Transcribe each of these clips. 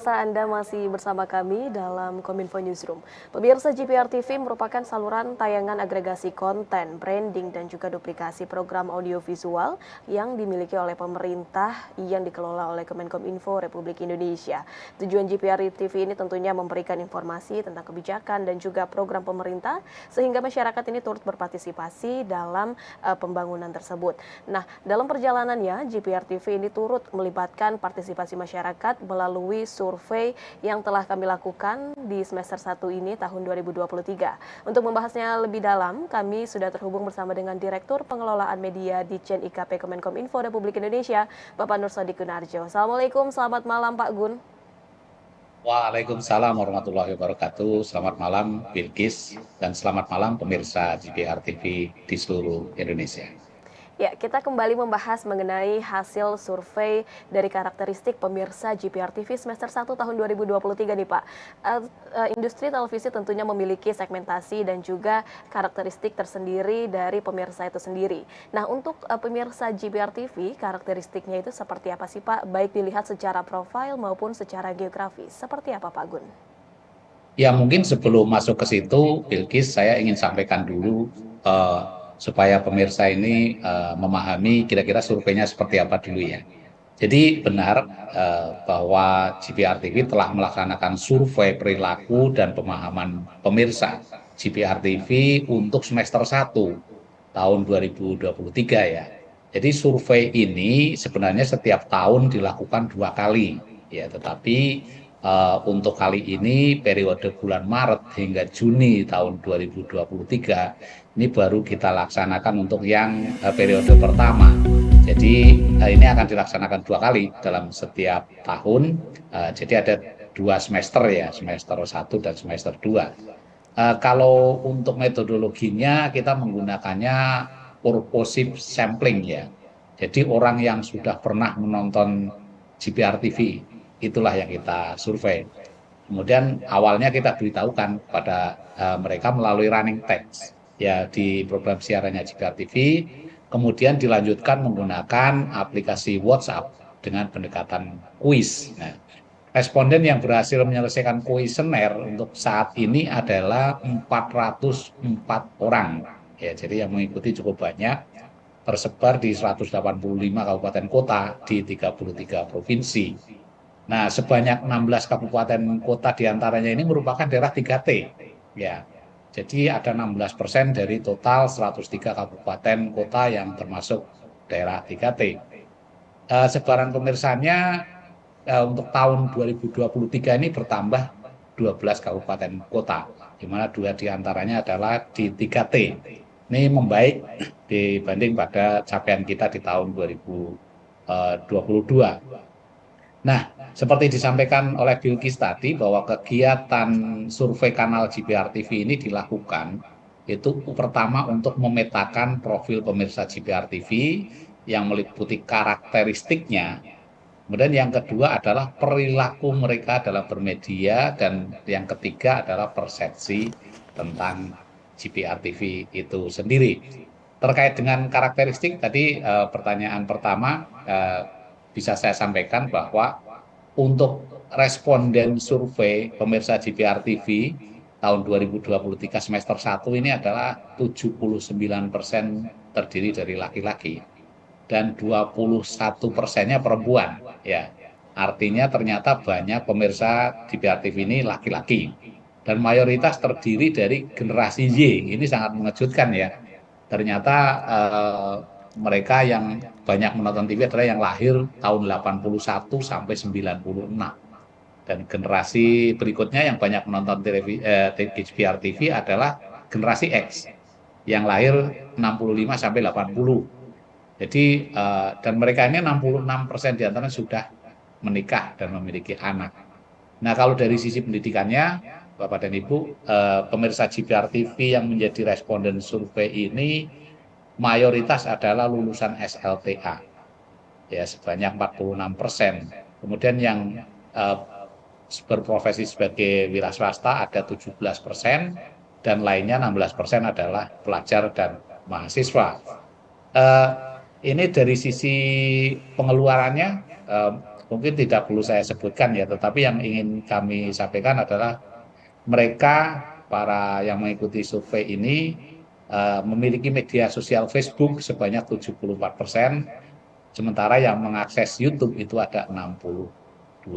pemirsa, Anda masih bersama kami dalam Kominfo Newsroom. Pemirsa, GPR TV merupakan saluran tayangan agregasi konten, branding, dan juga duplikasi program audiovisual yang dimiliki oleh pemerintah yang dikelola oleh Kemenkominfo Republik Indonesia. Tujuan GPR TV ini tentunya memberikan informasi tentang kebijakan dan juga program pemerintah sehingga masyarakat ini turut berpartisipasi dalam pembangunan tersebut. Nah, dalam perjalanannya, GPR TV ini turut melibatkan partisipasi masyarakat melalui survei yang telah kami lakukan di semester 1 ini tahun 2023. Untuk membahasnya lebih dalam, kami sudah terhubung bersama dengan Direktur Pengelolaan Media di Ditjen IKP Kemenkominfo Republik Indonesia, Bapak Nur Sodi Gunarjo. Assalamualaikum, selamat malam Pak Gun. Waalaikumsalam warahmatullahi wabarakatuh. Selamat malam Bilkis dan selamat malam pemirsa GPR TV di seluruh Indonesia. Ya, kita kembali membahas mengenai hasil survei dari karakteristik pemirsa GPR TV semester 1 tahun 2023 nih Pak. Industri televisi tentunya memiliki segmentasi dan juga karakteristik tersendiri dari pemirsa itu sendiri. Nah, untuk pemirsa GPR TV, karakteristiknya itu seperti apa sih Pak? Baik dilihat secara profil maupun secara geografis. Seperti apa Pak Gun? Ya mungkin sebelum masuk ke situ, Bilkis, saya ingin sampaikan dulu supaya pemirsa ini memahami kira-kira surveinya seperti apa dulu ya. Jadi benar bahwa GPR TV telah melaksanakan survei perilaku dan pemahaman pemirsa GPR TV untuk semester 1 tahun 2023 ya. Jadi survei ini sebenarnya setiap tahun dilakukan 2 kali ya, tetapi untuk kali ini periode bulan Maret hingga Juni tahun 2023 ini baru kita laksanakan untuk yang periode pertama. Jadi ini akan dilaksanakan 2 kali dalam setiap tahun. Jadi ada 2 semester ya, semester 1 dan semester 2. Kalau untuk metodologinya kita menggunakannya purposive sampling ya. Jadi orang yang sudah pernah menonton GPR TV itulah yang kita survei. Kemudian awalnya kita beritahukan pada mereka melalui running text ya di program siarannya GPR TV, kemudian dilanjutkan menggunakan aplikasi WhatsApp dengan pendekatan kuis. Nah, responden yang berhasil menyelesaikan kuesioner untuk saat ini adalah 404 orang. Ya, jadi yang mengikuti cukup banyak, tersebar di 185 kabupaten kota di 33 provinsi. Nah, sebanyak 16 kabupaten kota diantaranya ini merupakan daerah 3T. Ya, jadi ada 16% dari total 103 kabupaten kota yang termasuk daerah 3T. Sebaran pemirsanya untuk tahun 2023 ini bertambah 12 kabupaten kota, di mana 2 diantaranya adalah di 3T. Ini membaik dibanding pada capaian kita di tahun 2022. Nah, seperti disampaikan oleh Bilkis tadi bahwa kegiatan survei kanal GPR TV ini dilakukan itu pertama untuk memetakan profil pemirsa GPR TV yang meliputi karakteristiknya. Kemudian yang kedua adalah perilaku mereka dalam bermedia dan yang ketiga adalah persepsi tentang GPR TV itu sendiri. Terkait dengan karakteristik tadi pertanyaan pertama bisa saya sampaikan bahwa untuk responden survei pemirsa GPR TV tahun 2023 semester 1 ini adalah 79% terdiri dari laki-laki dan 21%-nya perempuan ya. Artinya ternyata banyak pemirsa GPR TV ini laki-laki dan mayoritas terdiri dari generasi Y. Ini sangat mengejutkan ya. Ternyata mereka yang banyak menonton TV adalah yang lahir tahun 81 sampai 96. Dan generasi berikutnya yang banyak menonton GPR TV adalah generasi X yang lahir 65 sampai 80. Jadi dan mereka ini 66% diantaranya sudah menikah dan memiliki anak. Nah, kalau dari sisi pendidikannya, Bapak dan Ibu, pemirsa GPR TV yang menjadi responden survei ini mayoritas adalah lulusan SLTA, ya sebanyak 46%. Kemudian yang berprofesi sebagai wira swasta ada 17% dan lainnya 16% adalah pelajar dan mahasiswa. Ini dari sisi pengeluarannya mungkin tidak perlu saya sebutkan ya, tetapi yang ingin kami sampaikan adalah mereka para yang mengikuti survei ini memiliki media sosial Facebook sebanyak 74%, sementara yang mengakses YouTube itu ada 62%.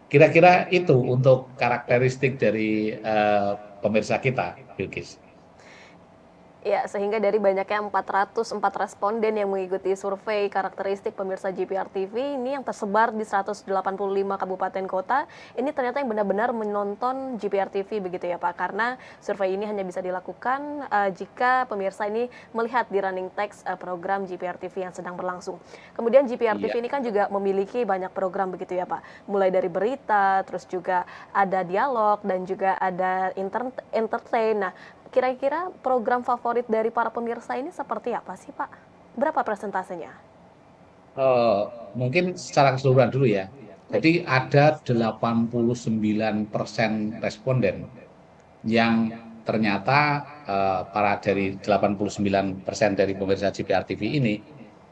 Kira-kira itu untuk karakteristik dari pemirsa kita, Bilkis. Ya, sehingga dari banyaknya 404 responden yang mengikuti survei karakteristik pemirsa GPR TV ini yang tersebar di 185 kabupaten kota, ini ternyata yang benar-benar menonton GPR TV begitu ya Pak, karena survei ini hanya bisa dilakukan jika pemirsa ini melihat di running text program GPR TV yang sedang berlangsung. Kemudian GPR TV ini kan juga memiliki banyak program begitu ya Pak, mulai dari berita, terus juga ada dialog dan juga ada entertain. Nah, kira-kira program favorit dari para pemirsa ini seperti apa sih Pak? Berapa persentasenya? Mungkin secara keseluruhan dulu ya. Baik. Jadi ada 89% responden yang ternyata para dari 89% dari pemirsa GPR TV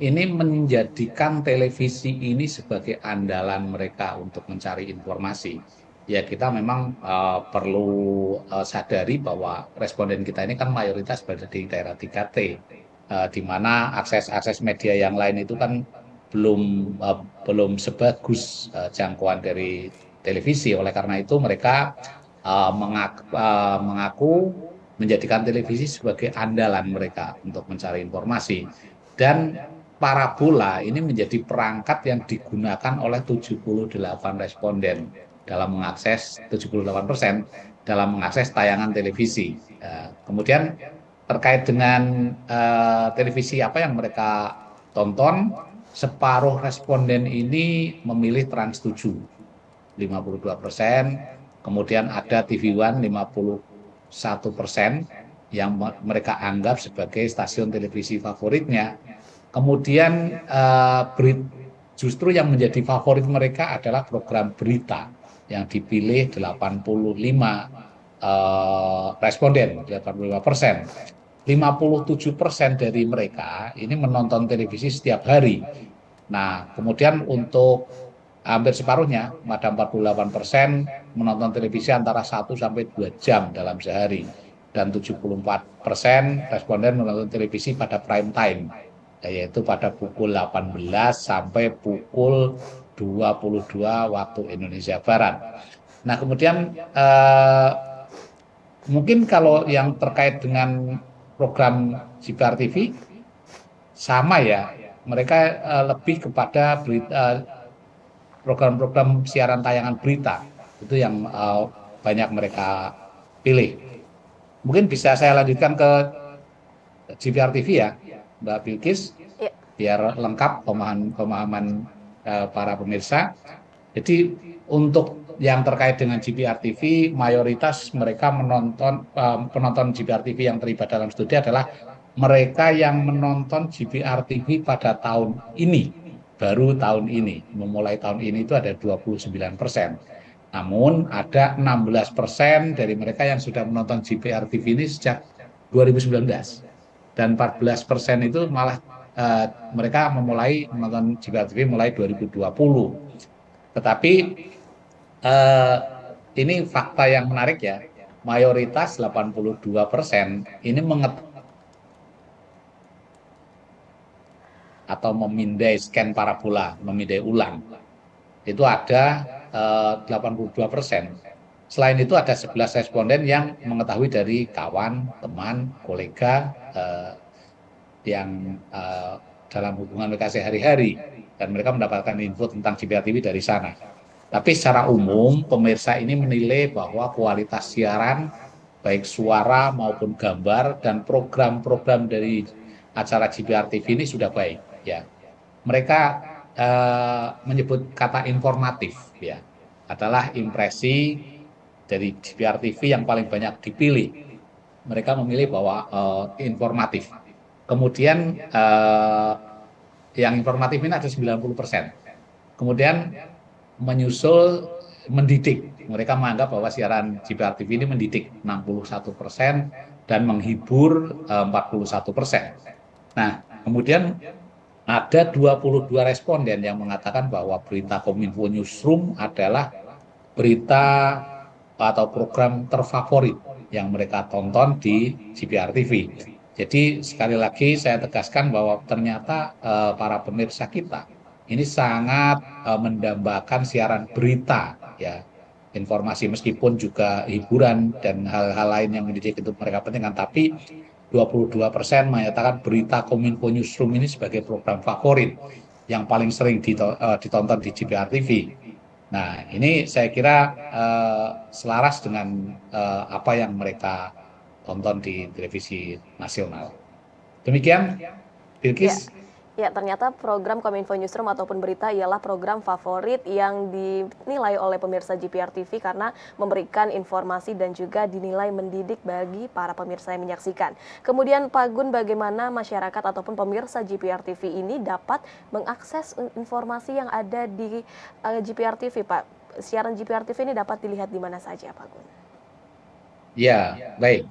ini menjadikan televisi ini sebagai andalan mereka untuk mencari informasi. Ya kita memang perlu sadari bahwa responden kita ini kan mayoritas berada di daerah 3T, di mana akses media yang lain itu kan belum sebagus jangkauan dari televisi. Oleh karena itu mereka mengaku menjadikan televisi sebagai andalan mereka untuk mencari informasi. Dan parabola ini menjadi perangkat yang digunakan oleh 78 responden dalam mengakses 78% dalam mengakses tayangan televisi. Kemudian terkait dengan televisi apa yang mereka tonton, separuh responden ini memilih Trans 7, 52%, kemudian ada TV One 51% yang mereka anggap sebagai stasiun televisi favoritnya. Kemudian justru yang menjadi favorit mereka adalah program berita yang dipilih 85 responden, 85%. 57% dari mereka ini menonton televisi setiap hari. Nah, kemudian untuk hampir separuhnya, ada 48% menonton televisi antara 1 sampai 2 jam dalam sehari. Dan 74% responden menonton televisi pada prime time, yaitu pada pukul 18 sampai pukul 22 waktu Indonesia Barat. Nah, kemudian mungkin kalau yang terkait dengan program GPR TV sama ya, mereka lebih kepada program-program siaran tayangan berita itu yang banyak mereka pilih. Mungkin bisa saya lanjutkan ke GPR TV ya, Mbak Bilkis, Ya. biar lengkap pemahaman para pemirsa. Jadi untuk yang terkait dengan GPR TV, mayoritas mereka penonton GPR TV yang terlibat dalam studi adalah mereka yang menonton GPR TV pada tahun ini, baru tahun ini, memulai tahun ini itu ada 29%. Namun ada 16% dari mereka yang sudah menonton GPR TV ini sejak 2019. Dan 14% itu malah mereka memulai menonton GPR TV mulai 2020. Tetapi ini fakta yang menarik ya, mayoritas 82% ini atau memindai scan parabola, memindai ulang. Itu ada 82%. Selain itu ada 11 responden yang mengetahui dari kawan, teman, kolega yang dalam hubungan mereka sehari-hari, dan mereka mendapatkan info tentang GPR TV dari sana. Tapi secara umum pemirsa ini menilai bahwa kualitas siaran baik suara maupun gambar dan program-program dari acara GPR TV ini sudah baik ya. Mereka menyebut kata informatif ya, adalah impresi dari GPR TV yang paling banyak dipilih. Mereka memilih bahwa informatif. Kemudian yang informatif ini ada 90%. Kemudian menyusul mendidik. Mereka menganggap bahwa siaran GPR TV ini mendidik 61% dan menghibur 41%. Nah, kemudian Ada 22 responden yang mengatakan bahwa berita Kominfo Newsroom adalah berita atau program terfavorit yang mereka tonton di GPR TV. Jadi sekali lagi saya tegaskan bahwa ternyata para pemirsa kita ini sangat mendambakan siaran berita, ya, informasi, meskipun juga hiburan dan hal-hal lain yang mendidik itu mereka pentingkan, tapi 22% menyatakan berita Kominfo Newsroom ini sebagai program favorit yang paling sering ditonton di GPR TV. Nah, ini saya kira selaras dengan apa yang mereka tonton di televisi nasional. Demikian, Ya, Bilkis. ya, ternyata program Kominfo Newsroom ataupun berita ialah program favorit yang dinilai oleh pemirsa GPR TV karena memberikan informasi dan juga dinilai mendidik bagi para pemirsa yang menyaksikan. Kemudian Pak Gun, bagaimana masyarakat ataupun pemirsa GPR TV ini dapat mengakses informasi yang ada di GPR TV, Pak? Siaran GPR TV ini dapat dilihat di mana saja, Pak Gun? Ya, baik.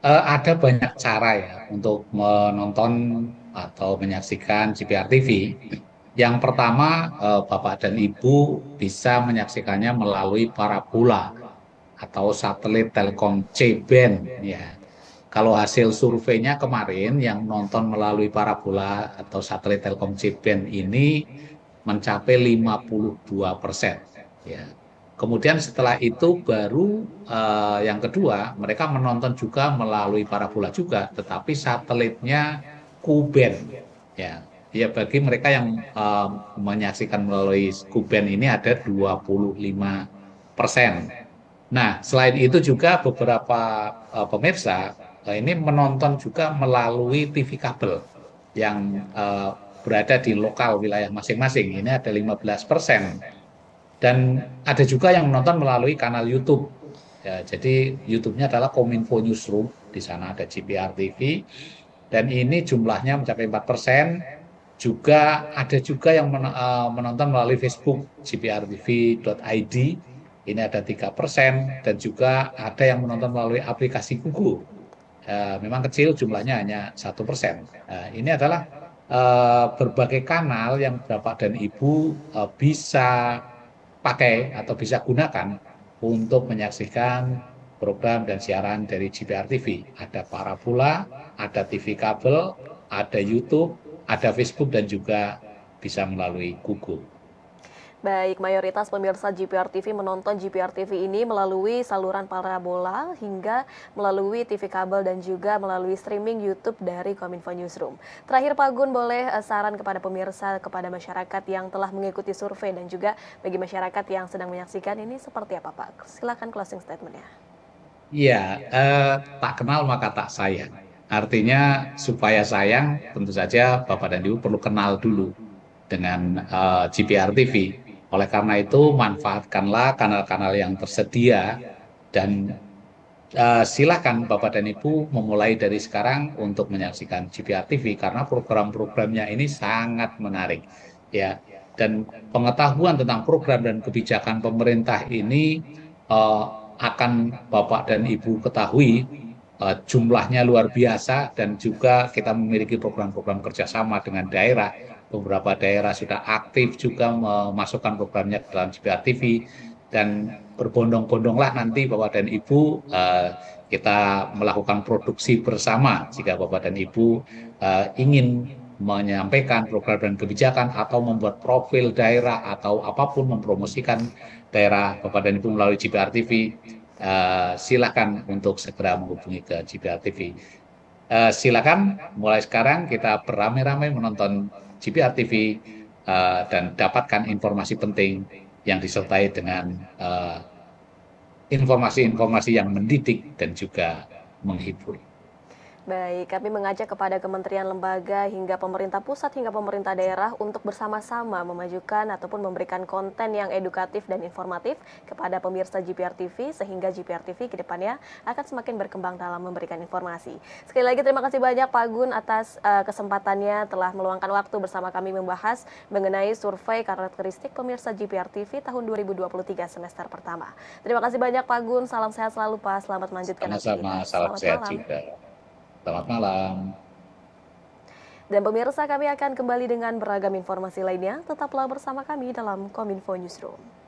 Ada banyak cara ya untuk menonton atau menyaksikan GPR TV. Yang pertama, Bapak dan Ibu bisa menyaksikannya melalui parabola atau satelit Telkom C-band, ya. Kalau hasil surveinya kemarin yang nonton melalui parabola atau satelit Telkom C-band ini mencapai 52%, ya. Kemudian setelah itu baru yang kedua, mereka menonton juga melalui parabola juga, tetapi satelitnya Ku-band, ya. Ya, bagi mereka yang menyaksikan melalui Ku-band ini ada 25%. Nah, selain itu juga beberapa pemirsa ini menonton juga melalui TV kabel yang berada di lokal wilayah masing-masing. Ini ada 15%. Dan ada juga yang menonton melalui kanal YouTube. Ya, jadi YouTube-nya adalah Kominfo Newsroom. Di sana ada GPR TV. Dan ini jumlahnya mencapai 4%. Juga ada juga yang menonton melalui Facebook gprtv.id. Ini ada 3%. Dan juga ada yang menonton melalui aplikasi Google. Memang kecil, jumlahnya hanya 1%. Ini adalah berbagai kanal yang Bapak dan Ibu bisa pakai atau bisa gunakan untuk menyaksikan program dan siaran dari GPR TV. Ada parabola, ada TV kabel, ada YouTube, ada Facebook, dan juga bisa melalui Google. Baik, mayoritas pemirsa GPR TV menonton GPR TV ini melalui saluran parabola hingga melalui TV kabel dan juga melalui streaming YouTube dari Kominfo Newsroom. Terakhir Pak Gun, boleh saran kepada pemirsa, kepada masyarakat yang telah mengikuti survei dan juga bagi masyarakat yang sedang menyaksikan ini seperti apa, Pak? Silakan closing statement-nya. Iya, tak kenal maka tak sayang. Artinya supaya sayang, tentu saja Bapak dan Ibu perlu kenal dulu dengan GPR TV. Oleh karena itu, manfaatkanlah kanal-kanal yang tersedia dan silakan Bapak dan Ibu memulai dari sekarang untuk menyaksikan GPR TV karena program-programnya ini sangat menarik, ya. Dan pengetahuan tentang program dan kebijakan pemerintah ini eh, akan Bapak dan Ibu ketahui jumlahnya luar biasa, dan juga kita memiliki program-program kerjasama dengan daerah. Beberapa daerah sudah aktif juga memasukkan programnya ke dalam GPR TV, dan berbondong-bondonglah nanti Bapak dan Ibu kita melakukan produksi bersama jika Bapak dan Ibu ingin menyampaikan program dan kebijakan atau membuat profil daerah atau apapun mempromosikan daerah Bapak dan Ibu melalui GPR TV. Silakan untuk segera menghubungi ke GPR TV. Silakan mulai sekarang kita beramai-ramai menonton GPR TV dan dapatkan informasi penting yang disertai dengan informasi-informasi yang mendidik dan juga menghibur. Baik, kami mengajak kepada kementerian lembaga hingga pemerintah pusat hingga pemerintah daerah untuk bersama-sama memajukan ataupun memberikan konten yang edukatif dan informatif kepada pemirsa GPR TV sehingga GPR TV ke depannya akan semakin berkembang dalam memberikan informasi. Sekali lagi terima kasih banyak Pak Gun atas kesempatannya telah meluangkan waktu bersama kami membahas mengenai survei karakteristik pemirsa GPR TV tahun 2023 semester pertama. Terima kasih banyak Pak Gun, salam sehat selalu Pak, selamat melanjutkan Sama-sama, aktivitas. salam Selamat sehat malam. juga. Selamat malam. Dan pemirsa, kami akan kembali dengan beragam informasi lainnya. Tetaplah bersama kami dalam Kominfo Newsroom.